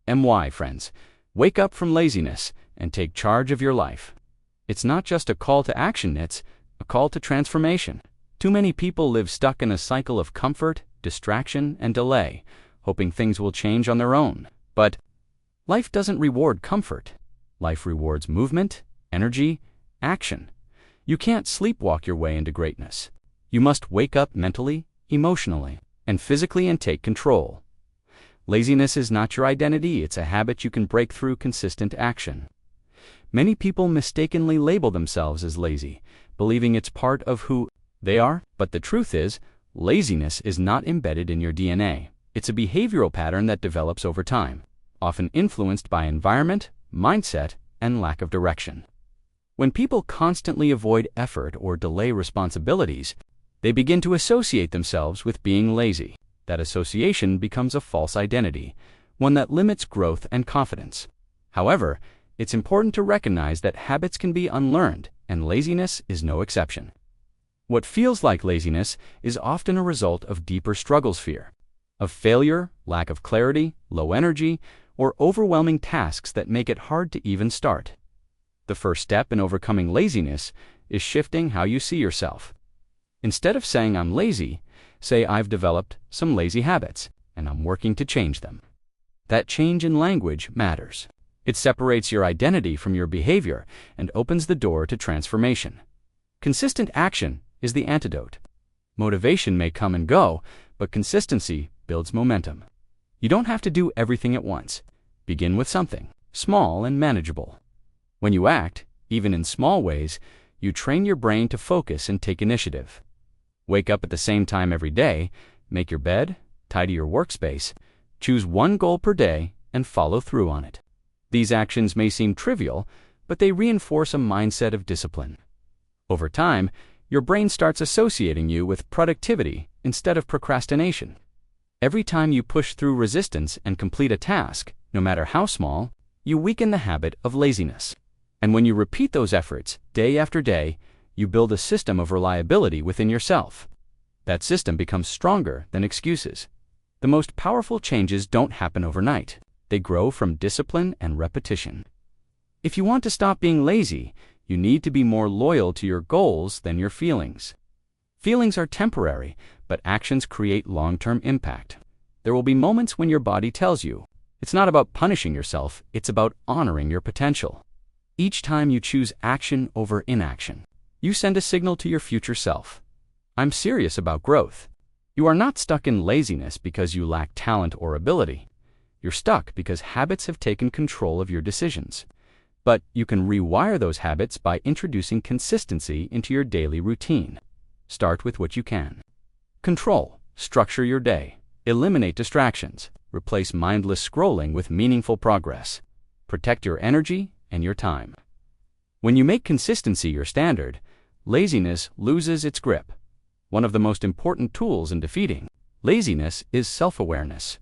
Friends, wake up from laziness and take charge of your life. It's not just a call to action, it's a call to transformation. Too many people live stuck in a cycle of comfort, distraction, and delay, hoping things will change on their own. But life doesn't reward comfort. Life rewards movement, energy, action. You can't sleepwalk your way into greatness. You must wake up mentally, emotionally, and physically and take control. Laziness is not your identity, it's a habit you can break through consistent action. Many people mistakenly label themselves as lazy, believing it's part of who they are, but the truth is, laziness is not embedded in your DNA. It's a behavioral pattern that develops over time, often influenced by environment, mindset, and lack of direction. When people constantly avoid effort or delay responsibilities, they begin to associate themselves with being lazy. That association becomes a false identity, one that limits growth and confidence. However, it's important to recognize that habits can be unlearned, and laziness is no exception. What feels like laziness is often a result of deeper struggles: fear of failure, lack of clarity, low energy, or overwhelming tasks that make it hard to even start. The first step in overcoming laziness is shifting how you see yourself. Instead of saying "I'm lazy," say "I've developed some lazy habits, and I'm working to change them." That change in language matters. It separates your identity from your behavior and opens the door to transformation. Consistent action is the antidote. Motivation may come and go, but consistency builds momentum. You don't have to do everything at once. Begin with something small and manageable. When you act, even in small ways, you train your brain to focus and take initiative. Wake up at the same time every day, make your bed, tidy your workspace, choose one goal per day, and follow through on it. These actions may seem trivial, but they reinforce a mindset of discipline. Over time, your brain starts associating you with productivity instead of procrastination. Every time you push through resistance and complete a task, no matter how small, you weaken the habit of laziness. And when you repeat those efforts day after day, you build a system of reliability within yourself. That system becomes stronger than excuses. The most powerful changes don't happen overnight. They grow from discipline and repetition. If you want to stop being lazy, you need to be more loyal to your goals than your feelings. Feelings are temporary, but actions create long-term impact. There will be moments when your body tells you, it's not about punishing yourself, it's about honoring your potential. Each time you choose action over inaction, you send a signal to your future self. I'm serious about growth. You are not stuck in laziness because you lack talent or ability. You're stuck because habits have taken control of your decisions. But you can rewire those habits by introducing consistency into your daily routine. Start with what you can. Control. Structure your day. Eliminate distractions. Replace mindless scrolling with meaningful progress. Protect your energy and your time. When you make consistency your standard, laziness loses its grip. One of the most important tools in defeating laziness is self-awareness.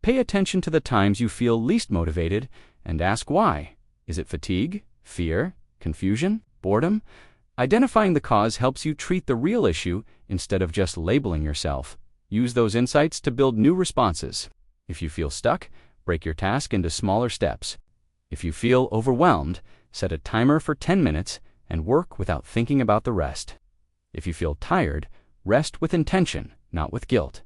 Pay attention to the times you feel least motivated and ask why. Is it fatigue, fear, confusion, boredom? Identifying the cause helps you treat the real issue instead of just labeling yourself. Use those insights to build new responses. If you feel stuck, break your task into smaller steps. If you feel overwhelmed, set a timer for 10 minutes and work without thinking about the rest. If you feel tired, rest with intention, not with guilt.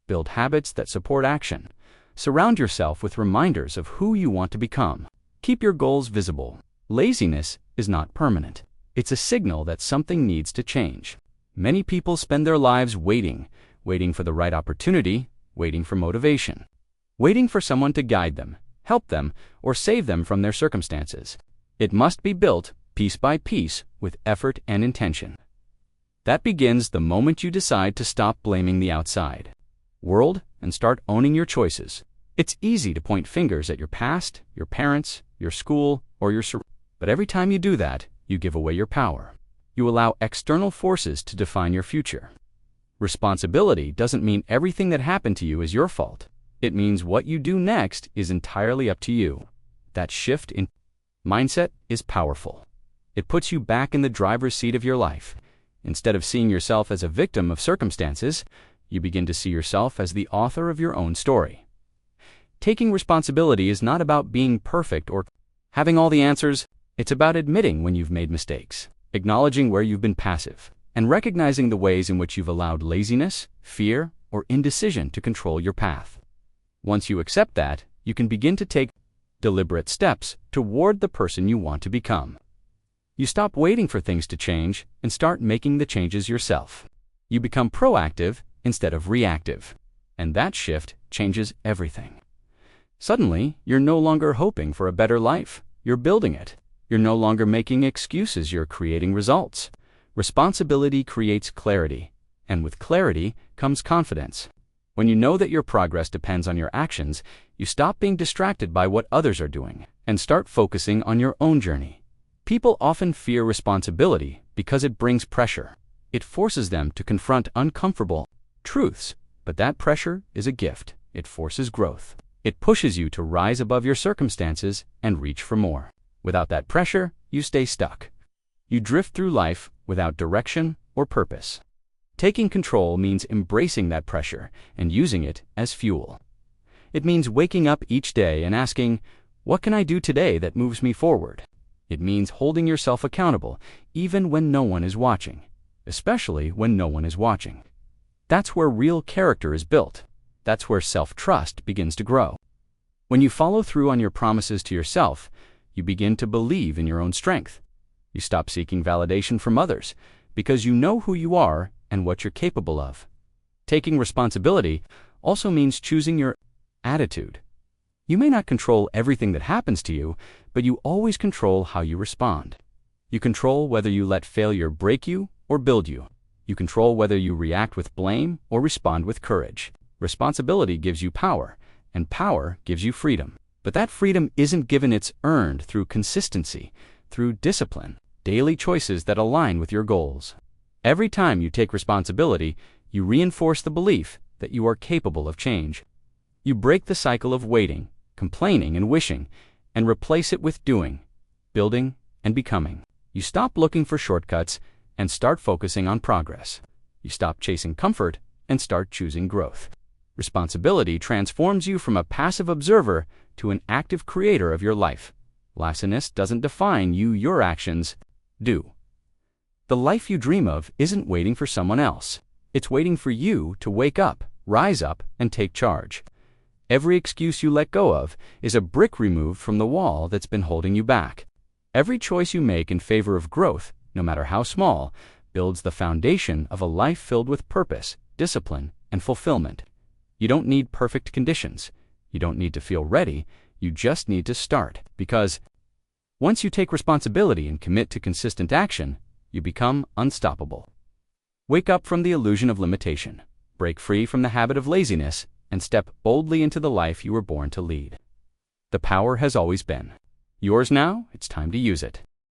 Build habits that support action. Surround yourself with reminders of who you want to become. Keep your goals visible. Laziness is not permanent. It's a signal that something needs to change. Many people spend their lives waiting for the right opportunity, waiting for motivation, waiting for someone to guide them, help them, or save them from their circumstances. It must be built piece by piece with effort and intention. That begins the moment you decide to stop blaming the outside world and start owning your choices. It's easy to point fingers at your past, your parents, your school, or your surroundings. But every time you do that, you give away your power. You allow external forces to define your future. Responsibility doesn't mean everything that happened to you is your fault. It means what you do next is entirely up to you. That shift in mindset is powerful. It puts you back in the driver's seat of your life. Instead of seeing yourself as a victim of circumstances, you begin to see yourself as the author of your own story. Taking responsibility is not about being perfect or having all the answers. It's about admitting when you've made mistakes, acknowledging where you've been passive, and recognizing the ways in which you've allowed laziness, fear, or indecision to control your path. Once you accept that, you can begin to take deliberate steps toward the person you want to become. You stop waiting for things to change and start making the changes yourself. You become proactive instead of reactive, and that shift changes everything. Suddenly, you're no longer hoping for a better life. You're building it. You're no longer making excuses. You're creating results. Responsibility creates clarity, and with clarity comes confidence. When you know that your progress depends on your actions, you stop being distracted by what others are doing and start focusing on your own journey. People often fear responsibility because it brings pressure. It forces them to confront uncomfortable truths, but that pressure is a gift. It forces growth. It pushes you to rise above your circumstances and reach for more. Without that pressure, you stay stuck. You drift through life without direction or purpose. Taking control means embracing that pressure and using it as fuel. It means waking up each day and asking, what can I do today that moves me forward? It means holding yourself accountable even when no one is watching, especially when no one is watching. That's where real character is built. That's where self-trust begins to grow. When you follow through on your promises to yourself, you begin to believe in your own strength. You stop seeking validation from others because you know who you are and what you're capable of. Taking responsibility also means choosing your attitude. You may not control everything that happens to you, but you always control how you respond. You control whether you let failure break you or build you. You control whether you react with blame or respond with courage. Responsibility gives you power, and power gives you freedom. But that freedom isn't given, it's earned through consistency, through discipline, daily choices that align with your goals. Every time you take responsibility, you reinforce the belief that you are capable of change. You break the cycle of waiting, complaining, and wishing, and replace it with doing, building, and becoming. You stop looking for shortcuts and start focusing on progress. You stop chasing comfort and start choosing growth. Responsibility transforms you from a passive observer to an active creator of your life. Laziness doesn't define you, your actions do. The life you dream of isn't waiting for someone else. It's waiting for you to wake up, rise up, and take charge. Every excuse you let go of is a brick removed from the wall that's been holding you back. Every choice you make in favor of growth, no matter how small, builds the foundation of a life filled with purpose, discipline, and fulfillment. You don't need perfect conditions. You don't need to feel ready. You just need to start. Because once you take responsibility and commit to consistent action, you become unstoppable. Wake up from the illusion of limitation. Break free from the habit of laziness and step boldly into the life you were born to lead. The power has always been yours. Now it's time to use it.